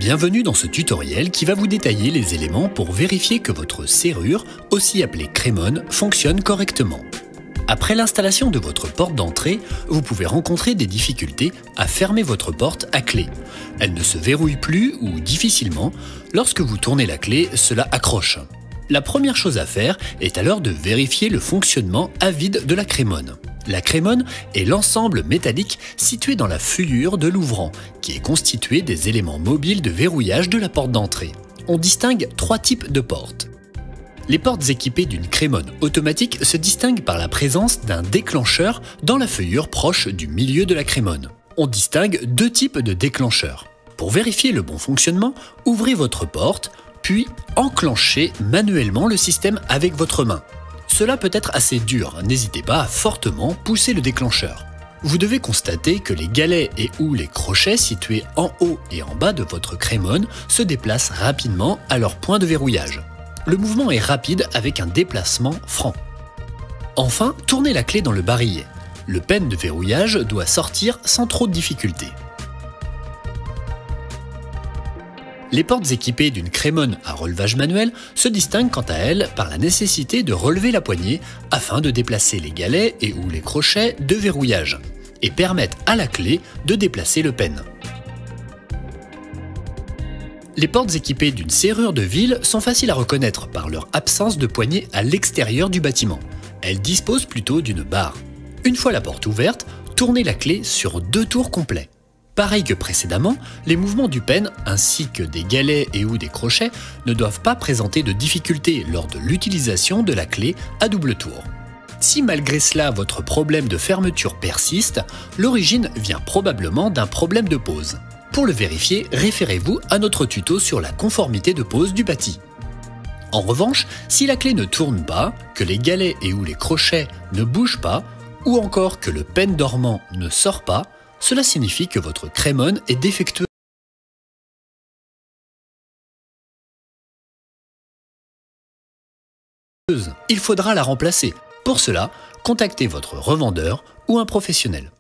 Bienvenue dans ce tutoriel qui va vous détailler les éléments pour vérifier que votre serrure, aussi appelée crémone, fonctionne correctement. Après l'installation de votre porte d'entrée, vous pouvez rencontrer des difficultés à fermer votre porte à clé. Elle ne se verrouille plus ou difficilement. Lorsque vous tournez la clé, cela accroche. La première chose à faire est alors de vérifier le fonctionnement à vide de la crémone. La crémone est l'ensemble métallique situé dans la feuillure de l'ouvrant, qui est constitué des éléments mobiles de verrouillage de la porte d'entrée. On distingue trois types de portes. Les portes équipées d'une crémone automatique se distinguent par la présence d'un déclencheur dans la feuillure proche du milieu de la crémone. On distingue deux types de déclencheurs. Pour vérifier le bon fonctionnement, ouvrez votre porte, puis enclenchez manuellement le système avec votre main. Cela peut être assez dur, n'hésitez pas à fortement pousser le déclencheur. Vous devez constater que les galets et ou les crochets situés en haut et en bas de votre crémone se déplacent rapidement à leur point de verrouillage. Le mouvement est rapide avec un déplacement franc. Enfin, tournez la clé dans le barillet. Le pen de verrouillage doit sortir sans trop de difficulté. Les portes équipées d'une crémone à relevage manuel se distinguent quant à elles par la nécessité de relever la poignée afin de déplacer les galets et ou les crochets de verrouillage et permettent à la clé de déplacer le pen. Les portes équipées d'une serrure de vis sont faciles à reconnaître par leur absence de poignée à l'extérieur du bâtiment. Elles disposent plutôt d'une barre. Une fois la porte ouverte, tournez la clé sur 2 tours complets. Pareil que précédemment, les mouvements du pen ainsi que des galets et ou des crochets ne doivent pas présenter de difficultés lors de l'utilisation de la clé à double tour. Si malgré cela votre problème de fermeture persiste, l'origine vient probablement d'un problème de pose. Pour le vérifier, référez-vous à notre tuto sur la conformité de pose du bâti. En revanche, si la clé ne tourne pas, que les galets et ou les crochets ne bougent pas, ou encore que le pen dormant ne sort pas, cela signifie que votre crémone est défectueuse. Il faudra la remplacer. Pour cela, contactez votre revendeur ou un professionnel.